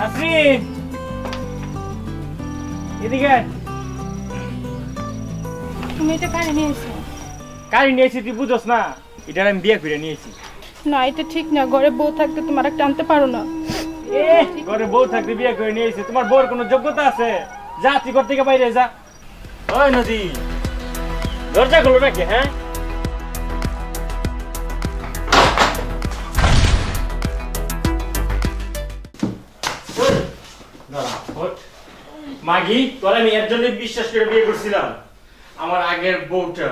নাসরিন এদিকে তুমি এটা কারে নিয়েছো? কারি নিয়েছি তুই বুঝোস না, এটা আমি বিয়ে করে নিয়েছি। না এটা ঠিক না, ঘরে বউ থাকতে তোমার একটা আনতে পারো না। ঘরে বউ থাকতে বিয়ে করে নিয়েছি, তোমার বউর কোনো যোগ্যতা আছে? যা তুই ঘর থেকে বাইরে যা। ওই নদী দরজা খোলো নাকি? হ্যাঁ মাগি, তোরা আমি এর জন্য বিশ্বাস করে বিয়ে করছিলাম। আমার আগের বউটা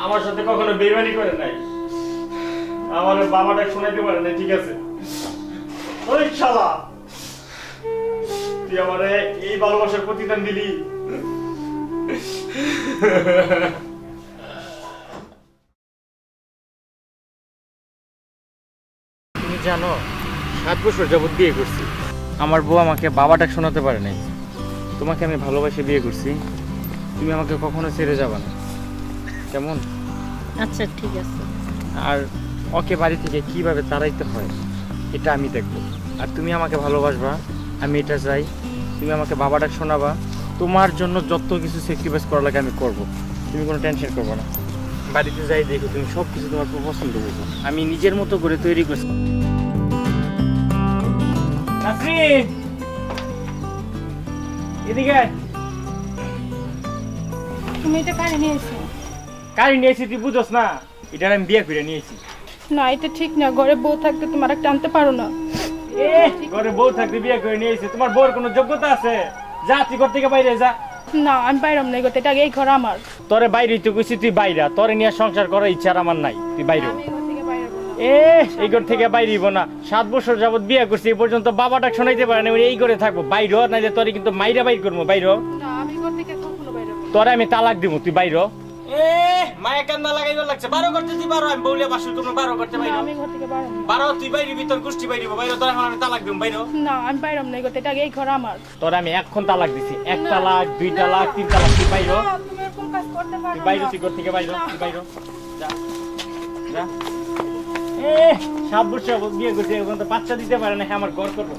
আমার সাথে কখনো বেইমানি করে নাই, আমার বাবাটা শোনাইতে পারে না। ঠিক আছে ওই শালা, তুই আমারে এই ভালোবাসার প্রতিদান দিলি। তুমি জানো 7 বছর যাবত বিয়ে করছি, আমার বউ আমাকে বাবাটা শোনাতে পারে নাই। তোমাকে আমি ভালোবাসে বিয়ে করছি, তুমি আমাকে কখনো ছেড়ে যাবে না, কেমন? আচ্ছা ঠিক আছে। আর ওকে বাড়ি থেকে কিভাবে তাড়াইতে হয় এটা আমি দেখবো। আর তুমি আমাকে ভালোবাসবা, আমি এটা চাই। তুমি আমাকে বাবাটা শোনাবা, তোমার জন্য যত কিছু স্যাক্রিফাইস করা লাগে আমি করব। তুমি কোনো টেনশন করবে না। বাড়িতে যাই দেখো, তুমি সব কিছু তোমার পছন্দ করবো, আমি নিজের মতো করে তৈরি করছি। নাসরিন এদিকে আয়। তুমি এটা কারে নিয়েছো? কারি নিয়েছি তুই বুঝোস না, এটা আমি বিয়ে করে নিয়েছি। না এটা ঠিক না, ঘরে বউ থাকতে তোমার একটা আনতে পারো না। ঘরে বউ থাকতে বিয়ে করে নিয়েছি, তোমার বউর কোনো যোগ্যতা আছে? যা তুই ঘর থেকে বাইরে যা। না আমি বাইরাম না, এটা আগে এই ঘর আমার। তোরে বাইরে তুই কইছি, তুই বাইরা, তোরে নিয়ে সংসার করার ইচ্ছা আর আমার নাই, তুই বাইরে। আমি এই ঘর থেকে বাইরাবো না। এই ঘর থেকে বাইরেইব না। 7 বছর যাবত বিয়ে করছি, এই পর্যন্ত বাবাটা শোনাইতে পারে না, এই ঘরে থাকবো। বাইরে নাইলে তোরে কিন্তু মাইরা বাইর করবো। বাইরে না আমি ঘর থেকে কখনো বাইরাবো না। তোরে আমি তালাক দিব, তুই বাইরে। মায়া কান্না লাগাইবার লাগছে, 12 করতে তুই 12, আমি বউলিয়া বাসু তুমি 12 করতে না, বাইরে। আমি ঘর থেকে বাইরাম না। 12 তুই বাইরে, ভিতর গোষ্ঠী বাইরে বাইরে, তোরে এখন আমি তালাক দিব, বাইরে। না আমি বাইরাম না, এটা আগে এই ঘর আমার। তোরে আমি এখন তালাক দিছি, 1 তালাক 2 তালাক 3 তালাক, তুই বাইরে। না, তুমি এরকম কাজ করতে পারো তুই না। বাইরে, তুই ঘর থেকে বাইরে, তুই বাইরে যা যা। 7 বছর যাবত বিয়ে করছি, এখন তো বাচ্চা দিতে পারে না, হ্যাঁ আমার ঘর করবো।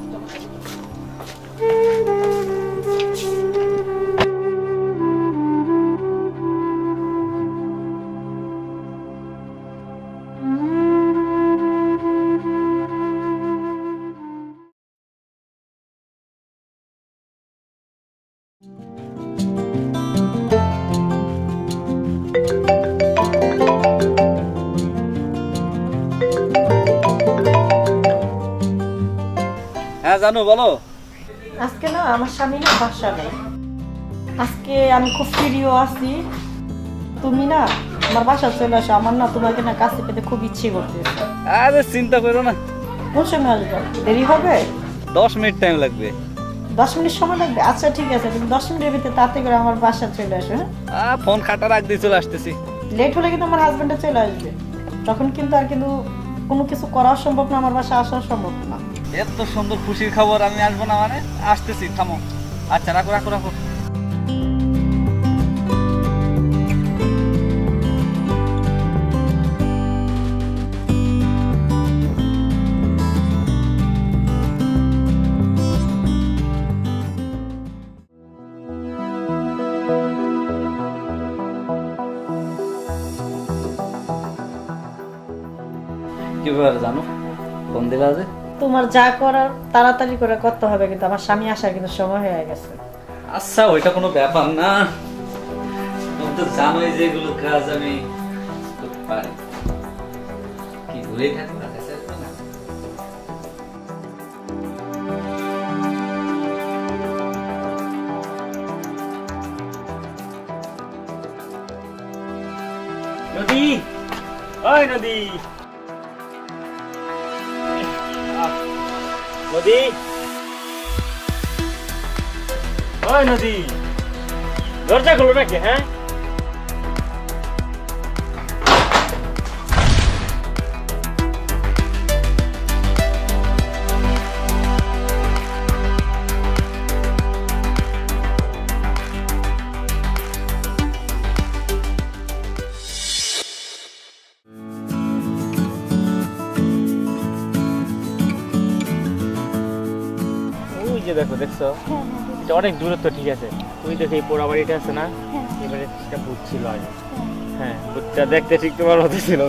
হ্যাঁ জানো, বলো। আজকে না আমার স্বামী না বাসা নেই, আজকে আমি খুব ফ্রিও আছি। তুমি না আমার বাসা চলে আসো, আমার না তোমাকে না কাছে পেতে খুব ইচ্ছে করতেছে। আরে চিন্তা করো না, কোন সময় আসবে? দেরি হবে? 10 মিনিট টাইম লাগবে। 10 মিনিট সময় লাগবে? আচ্ছা ঠিক আছে, তুমি 10 মিনিটের ভিতরে তাড়াতাড়ি করে আমার বাসা চলে আসো। হ্যাঁ ফোন কাটার আগ দিয়ে চলে আসতেছি। লেট হলে কিন্তু আমার হাজবেন্ডে চলে আসবে, তখন কিন্তু আর কিন্তু কোনো কিছু করা সম্ভব না, আমার বাসা আসা সম্ভব না। এত সুন্দর খুশির খবর আমি আসবো না মানে? আসতেছি, থামো। আচ্ছা রাখো রাখো রাখো। কি ব্যাপার জানো, ফোন দিলা যে? তোমার যা করার তাড়াতাড়ি করে করতে হবে, কিন্তু আমার স্বামী আসার কিন্তু সময় হয়ে গেছে। আচ্ছা ওইটা কোনো ব্যাপার না, তুমি তো জানোই যে এগুলো কাজ আমি করতে পারি। কি ঘুরেই থাকো না, কাছে আসবে না? নদী, ওই নদী, নদী, ওই নদী, দরজা খোলো নাকি? হ্যাঁ যে দেখো দেখছো এটা অনেক দূরত্ব, ঠিক আছে? তুমি দেখো এই পোড়া বাড়িটা আছে না, এবারে একটা ভূত ছিল আগে। হ্যাঁ, ভূতটা দেখতে ঠিক তোমার মতো ছিল।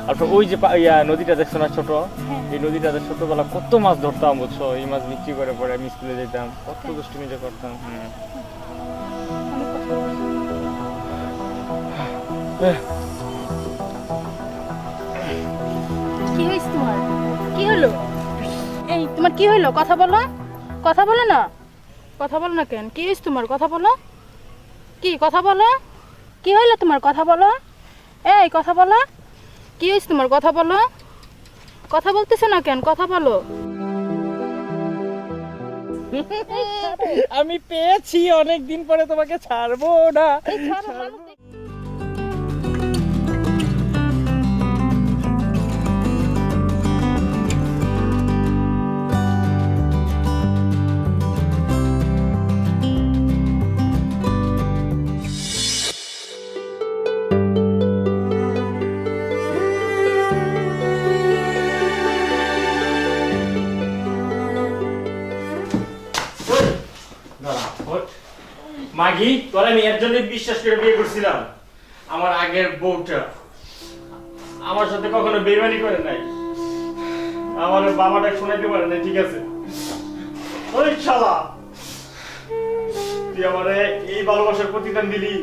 আর ওই যে নদীটা দেখছো না ছোট, এই নদীটাতে ছোটবেলা কত মাছ ধরতাম বুঝছো, এই মাছ বিক্রি করে পরে আমি স্কুলে যেতাম, কত দুষ্টুমি যে করতাম। কি হয়েছে তোমার? কি হলো? এই তোমার কি হলো? কথা বলো, কথা বলো না, কথা বলো না কেন? কি হয়েছে তোমার? কথা বলো। কি কথা বলো? কি হইলো তোমার? কথা বলো। এই কথা বলো, কি হয়েছে তোমার? কথা বলো। কথা বলতেছো না কেন? কথা বলো। আমি পেয়েছি, অনেক দিন পরে তোমাকে ছাড়বো না। মাগি, তোরা আমি এর জন্য বিশ্বাস করে বিয়ে করছিলাম। আমার আগের বউটা আমার সাথে কখনো বেইমানি করে নাই, আমার বাবাটা শোনাইতে পারে নাই, ঠিক আছে? ওই শালা, তুই আমারে এই ভালোবাসার প্রতিদান দিলি।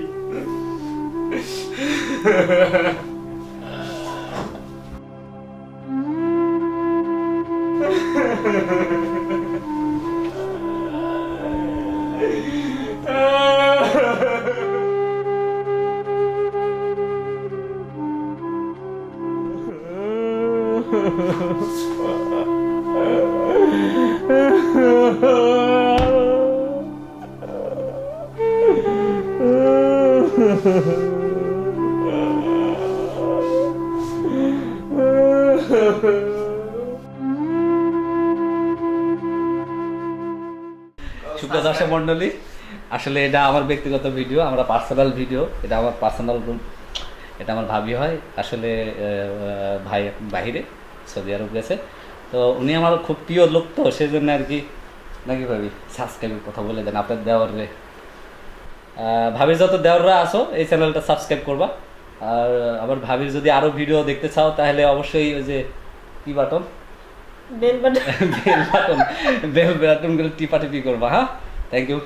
সুপ্রিয় দর্শক মণ্ডলী, আসলে এটা আমার ব্যক্তিগত ভিডিও, আমরা পার্সোনাল ভিডিও, এটা আমার পার্সোনাল রুম। এটা আমার ভাবি হয়, আসলে ভাই বাহিরে সৌদি আরব গেছে, তো উনি আমার খুব প্রিয় লোক, তো সেই জন্য আর কি। নাকি ভাবি সাবস্ক্রাইবের কথা বলে দেন আপনার দেওয়ারে, ভাবির যত দেওয়াররা আসো এই চ্যানেলটা সাবস্ক্রাইব করবা। আর আবার ভাবির যদি আরও ভিডিও দেখতে চাও তাহলে অবশ্যই ওই যে কি বাটন, বেল বাটন বেল বাটনগুলো টিপাটিপি করবা। হ্যাঁ, থ্যাংক ইউ।